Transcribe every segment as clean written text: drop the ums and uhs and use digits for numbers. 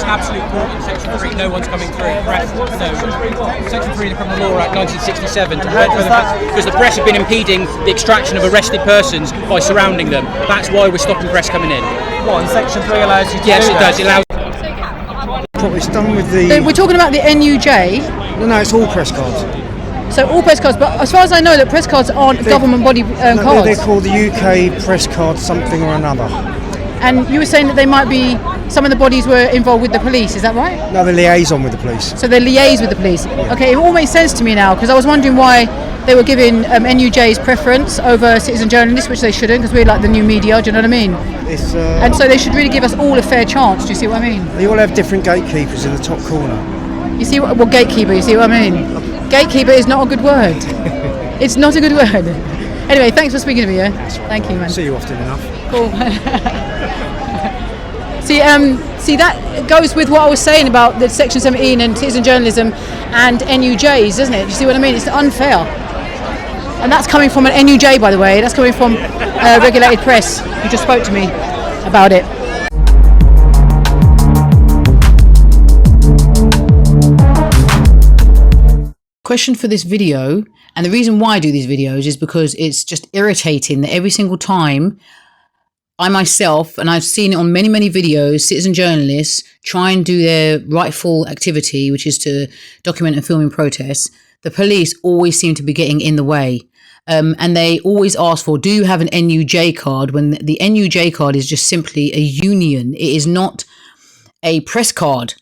absolute court in Section 3, no one's coming through. Press, no. Section 3 of the Criminal Law Act 1967, because the press have been impeding the extraction of arrested persons by surrounding them. That's why we're stopping press coming in. What, and Section 3 allows you to Yes, do it that? does. It allows. It's done with the... We're talking about the NUJ. No, it's all press cards. So all press cards, but as far as I know, that press cards aren't government body cards. They're called the UK press card something or another. And you were saying that they might be, some of the bodies were involved with the police, is that right? No, the liaison with the police. So they liaise with the police. Yeah. Okay, it all makes sense to me now, because I was wondering why they were giving NUJ's preference over citizen journalists, which they shouldn't, because we're like the new media, do you know what I mean? And so they should really give us all a fair chance, do you see what I mean? They all have different gatekeepers in the top corner. You see what, well, gatekeeper, you see what I mean? Gatekeeper is not a good word. It's not a good word. Anyway, thanks for speaking to me, yeah? Thank you, man. See you often enough. Cool. See, that goes with what I was saying about the Section 17 and citizen journalism and NUJs, doesn't it? Do you see what I mean? It's unfair. And that's coming from an NUJ, by the way. That's coming from regulated press, who just spoke to me about it. Question for this video, and the reason why I do these videos is because it's just irritating that every single time I myself, and I've seen it on many, many videos, citizen journalists try and do their rightful activity, which is to document and film in protests, the police always seem to be getting in the way. And they always ask for, do you have an NUJ card? When the NUJ card is just simply a union. It is not a press card.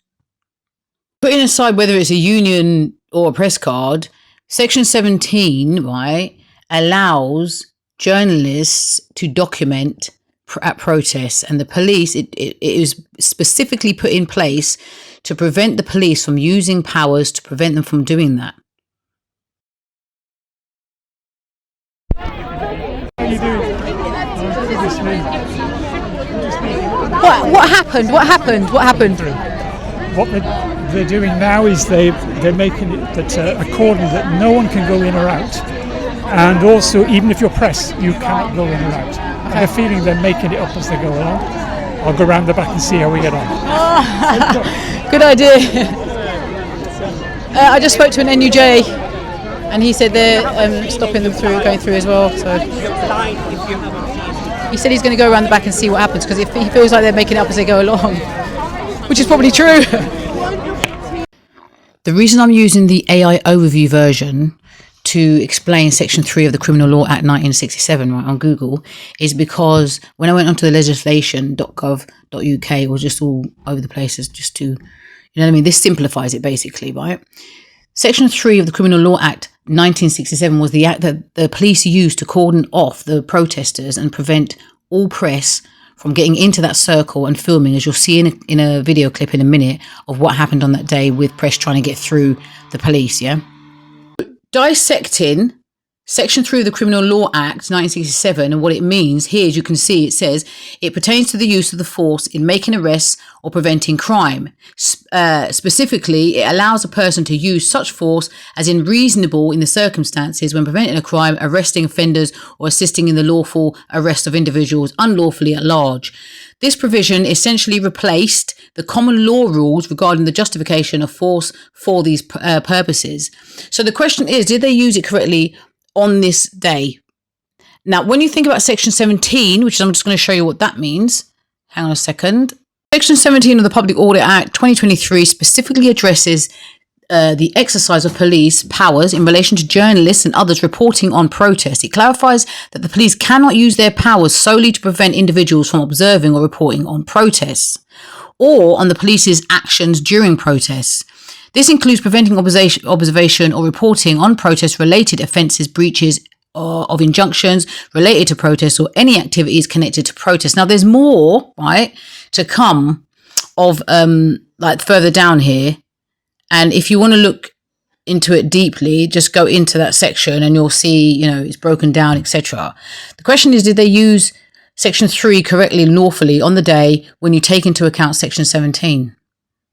Putting aside whether it's a union or a press card, Section 17, right, allows journalists to document at protests, and the police, it is specifically put in place to prevent the police from using powers to prevent them from doing that. What happened? What happened? What happened? What they're doing now is they're making it that a cordon that no one can go in or out, and also even if you're press, you cannot go in or out. I have a feeling they're making it up as they go along. I'll go round the back and see how we get on. Good idea. I just spoke to an NUJ, and he said they're stopping them going through as well. So he said he's going to go around the back and see what happens, because if he feels like they're making it up as they go along, which is probably true. The reason I'm using the AI overview version to explain Section 3 of the Criminal Law Act 1967 right on Google is because when I went onto the legislation.gov.uk, it was just all over the place, just to, you know what I mean? This simplifies it basically, right? Section 3 of the Criminal Law Act 1967 was the act that the police used to cordon off the protesters and prevent all press from getting into that circle and filming, as you'll see in a video clip in a minute of what happened on that day with press trying to get through the police, yeah? Dissecting Section 3 of the Criminal Law Act 1967 and what it means, here as you can see, it says it pertains to the use of the force in making arrests or preventing crime. Specifically, it allows a person to use such force as is reasonable in the circumstances when preventing a crime, arresting offenders, or assisting in the lawful arrest of individuals unlawfully at large. This provision essentially replaced the common law rules regarding the justification of force for these purposes. So the question is, did they use it correctly on this day? Now, when you think about Section 17, which I'm just going to show you what that means. Hang on a second. Section 17 of the Public Order Act 2023 specifically addresses the exercise of police powers in relation to journalists and others reporting on protests. It clarifies that the police cannot use their powers solely to prevent individuals from observing or reporting on protests or on the police's actions during protests. This includes preventing observation or reporting on protest-related offences, breaches of injunctions related to protests, or any activities connected to protests. Now, there's more, right, to come of like further down here. And if you want to look into it deeply, just go into that section and you'll see, you know, it's broken down, etc. The question is, did they use Section 3 correctly and lawfully on the day when you take into account Section 17?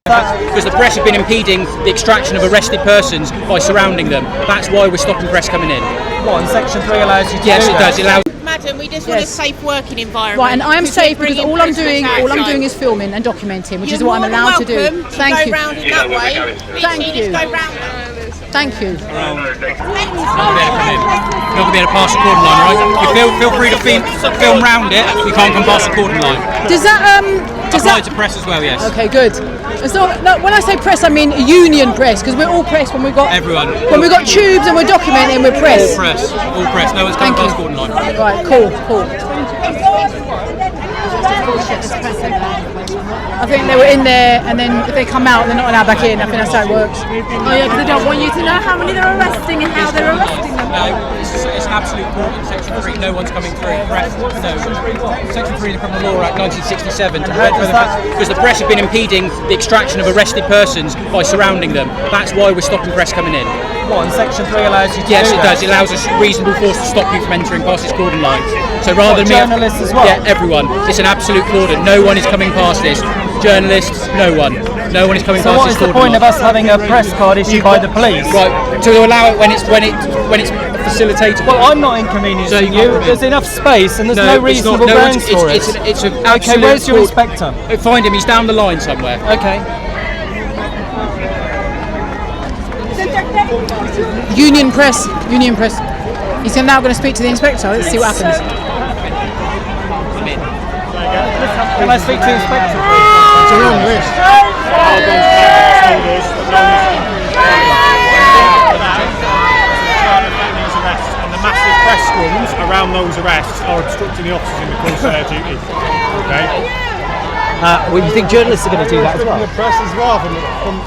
Because the press have been impeding the extraction of arrested persons by surrounding them. That's why we're stopping press coming in. What, and Section 3 allows you to do that? Yes, it does. It allows. Madam, we just want a Yes. safe working environment. Right, and I am because we're safe because bringing all I'm Christmas doing outside. is filming and documenting, which You're is what I'm more than allowed to do. welcome Thank go you. round in that way. Thank Literally you. just go round that. Thank you. Not going to be able to pass the cordon line, right? You feel free to film round it. You can't come past the cordon line. Does that Applied to press as well, yes. Okay, good. So no, when I say press, I mean union press, because we're all press when we got Everyone. When we got tubes and we're documenting, we're press. All press. No one's coming Thank past the you. cordon line. Right, cool. I think they were in there, and then if they come out, they're not allowed back in. I think that's how it works. Oh yeah, because they don't want you to know how many they're arresting and how they're arresting them. No, it's an absolute cordon. Section 3, no one's coming through. Press, no. Section 3 of the Criminal Law Act 1967 to prevent because the press have been impeding the extraction of arrested persons by surrounding them. That's why we're stopping press coming in. What, and section 3 allows you to Yes, do it that? does. It allows us reasonable force to stop you from entering past this cordon line. So rather than journalists as well? Yeah, everyone. It's an absolute cordon. No one is coming past this. Journalists, no one. No one is coming So past what this is the cordon point of line. us having a press card issued by the police? Right, to allow it when it's facilitated. Well, I'm not inconveniencing So you. There's enough space and there's no it's not. reasonable No grounds one's- for it. It's an Okay, absolute where's your cord- inspector? Find him. He's down the line somewhere. Okay. Union press. He's now going to speak to the inspector. Let's see what happens. Can I speak to the inspector? It's a long list. And the massive press runs around those arrests are obstructing the officers in the course of their duty. Okay? Well, you think journalists are going to do that as well? The press as well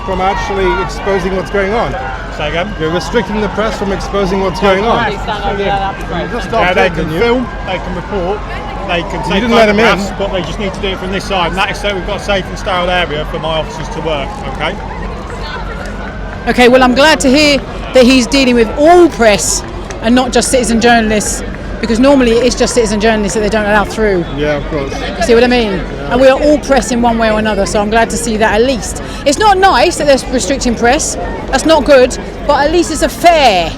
from actually exposing what's going on. Say again? You're restricting the press from exposing what's going on. You just Yeah, stop they it, can didn't you? film, they can report, they can take didn't let 'em in. photographs, but they just need to do it from this side. And that is so we've got a safe and sterile area for my officers to work. Okay? Okay, well, I'm glad to hear that he's dealing with all press and not just citizen journalists, because normally it's just citizen journalists that they don't allow through. Yeah, of course. See what I mean? And we are all press in one way or another, so I'm glad to see that at least. It's not nice that they're restricting press, that's not good, but at least it's a fair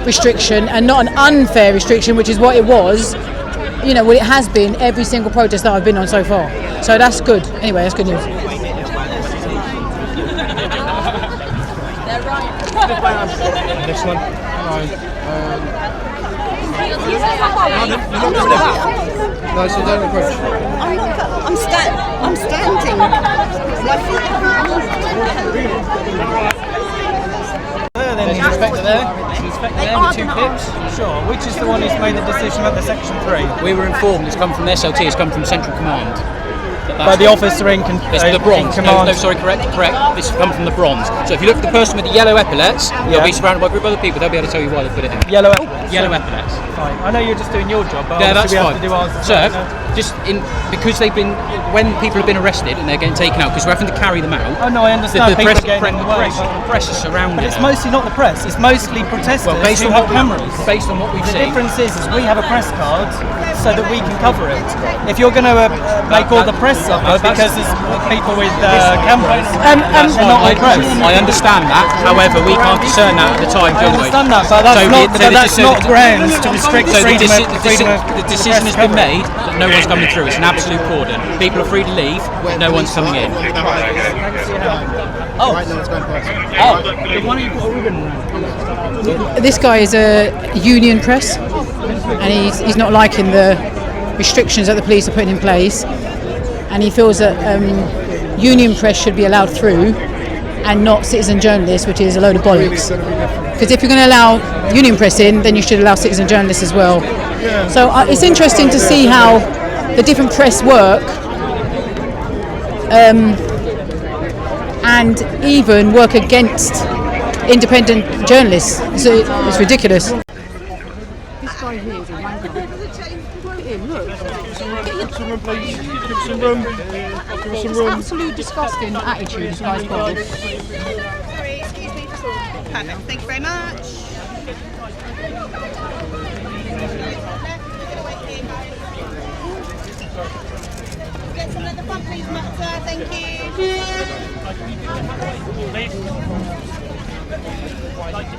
restriction and not an unfair restriction, which is what it was. You know, what it has been every single protest that I've been on so far. So that's good. Anyway, that's good news. Next one. No, so don't approach. I'm standing. My feet Then the inspector there. The inspector there with 2 pips. Sure. Which is the one who's made the decision about the section 3? We were informed it's come from the SLT. It's come from Central Command. By the officer in It's the bronze. in No, command. sorry, correct. This has come from the bronze. So if you look at the person with the yellow epaulets, they'll be surrounded by a group of other people. They'll be able to tell you why they put it in. Yellow. Yellow epaulets. Fine. I know you're just doing your job, but Yeah, that's obviously we fine. have to do ours. as Sir, well, no? just because they've been when people have been arrested and they're getting taken out because we're having to carry them out. Oh no, I understand. The People press, are getting in the way, the press is surrounded. but it's mostly not the press. It's mostly protesters well, based who on have what cameras. based on what we've The seen. difference is we have a press card so that we can cover it. If you're going to make all the press suffer because there's people with cameras, That's they're not all press. I understand that. However, we can't discern that at the time, I do we? understand that, but that's not grounds to restrict So freedom of the decision has been made that no one's coming through. It's an absolute cordon. People are free to leave, but no one's coming in. Right now it's going past. This guy is a union press, and he's not liking the restrictions that the police are putting in place, and he feels that union press should be allowed through and not citizen journalists, which is a load of bollocks. Because if you're going to allow union press in, then you should allow citizen journalists as well. So it's interesting to see how the different press work, and even work against independent journalists. It's ridiculous. This guy here is a wanker. Look at him, look. Some room, please. Give some room. Give some room. Absolute disgusting attitude this guy's got. Sorry, excuse me. Perfect. Thank you very much. Get some at the front, please, Matt. Thank you.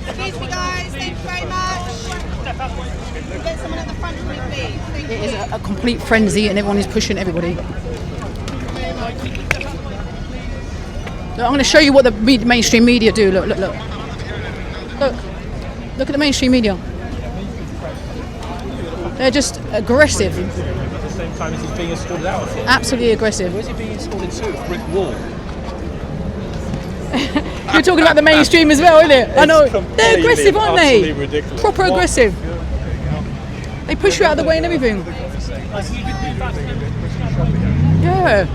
Excuse me, guys. Thank you very much. Get someone at the front for me, please. Thank It you. is a complete frenzy, and everyone is pushing everybody. Look, I'm going to show you what the mainstream media do. Look, look, look. Look at the mainstream media. They're just aggressive. At the same time as he's being escorted out. Absolutely aggressive. Where's he being escorted to? A brick wall. You're talking about the mainstream as well, isn't it? I know. They're aggressive, aren't they? Absolutely ridiculous. Proper aggressive. They push you out of the way and everything. Yeah.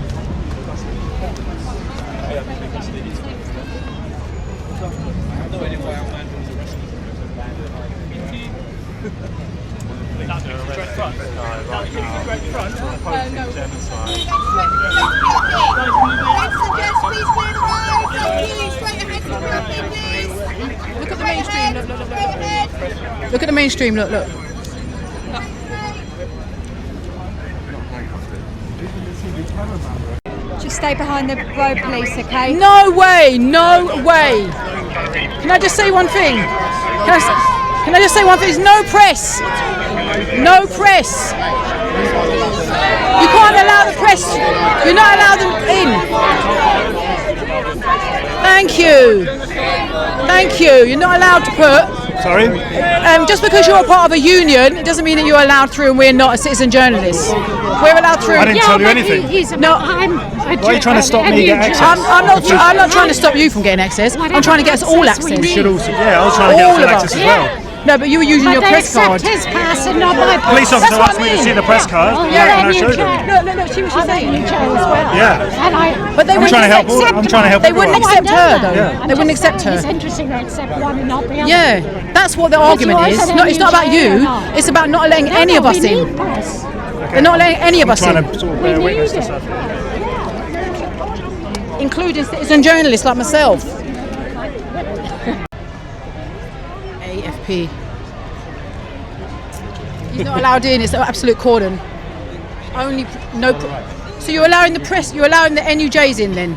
Look at the mainstream. Look, look, look, look. Look at the mainstream. Look, look. Just stay behind the road, police, okay? No way. No way. Can I just say one thing? Can I just say one thing? There's no press. No press. You can't allow the press. You're not allowed them in. Thank you. Thank you. You're not allowed to put. Sorry? Just because you're a part of a union, it doesn't mean that you're allowed through and we're not a citizen journalist. We're allowed through. I didn't tell you anything. No. Why are you trying to stop me getting access? I'm not trying to stop you from getting access. I'm trying to get us all access. We should also, I was trying to get All full of access us. as well. No, but you were using your press card. His pass and not my pass. Police officer That's what asked I me to mean. see the press card, Yeah. and I showed him. No, see what she's saying. You as well. Yeah. And I, But they I'm wouldn't trying to help. accept- I'm trying to help They wouldn't everyone. accept her though. Yeah. They wouldn't accept It's her. interesting to accept one and not the other. Yeah, that's what the argument you is. also No, it's not about don't use you. it. It's about not letting any of we us need in. press. They're not letting any of us Trying in, to sort of bear We witness need to it. stuff. including citizen journalists like myself. AFP. He's not allowed in. It's an absolute cordon. Only so you're allowing the press. You're allowing the NUJs in then.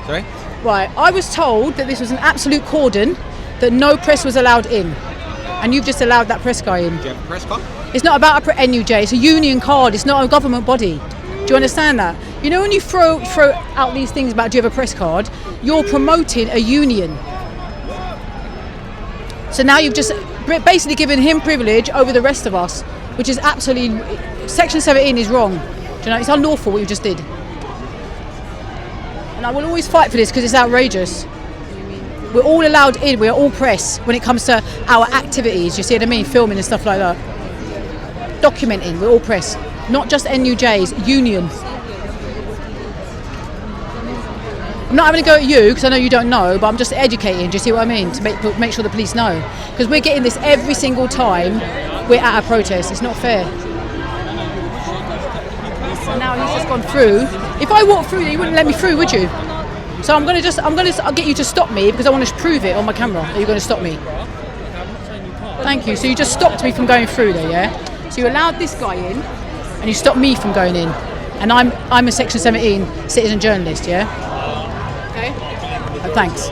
Sorry? Right. I was told that this was an absolute cordon, that no press was allowed in, and you've just allowed that press guy in. Do you have a press card? It's not about a NUJ. It's a union card. It's not a government body. Do you understand that? You know when you throw out these things about do you have a press card, you're promoting a union. So now you've just basically given him privilege over the rest of us, which is absolutely. Section 17 is wrong. Do you know? It's unlawful what you just did. And I will always fight for this because it's outrageous. We're all allowed in. We're all press when it comes to our activities. You see what I mean? Filming and stuff like that. Documenting. We're all press, not just NUJs. Union. I'm not having a go at you because I know you don't know, but I'm just educating. Do you see what I mean? To make sure the police know, because we're getting this every single time we're at a protest. It's not fair. And now he's just gone through. If I walked through, you wouldn't let me through, would you? So I'll get you to stop me because I want to prove it on my camera that you're going to stop me. Thank you. So you just stopped me from going through there, yeah? So you allowed this guy in, and you stopped me from going in. And I'm a Section 17 citizen journalist, yeah? Okay. Thanks.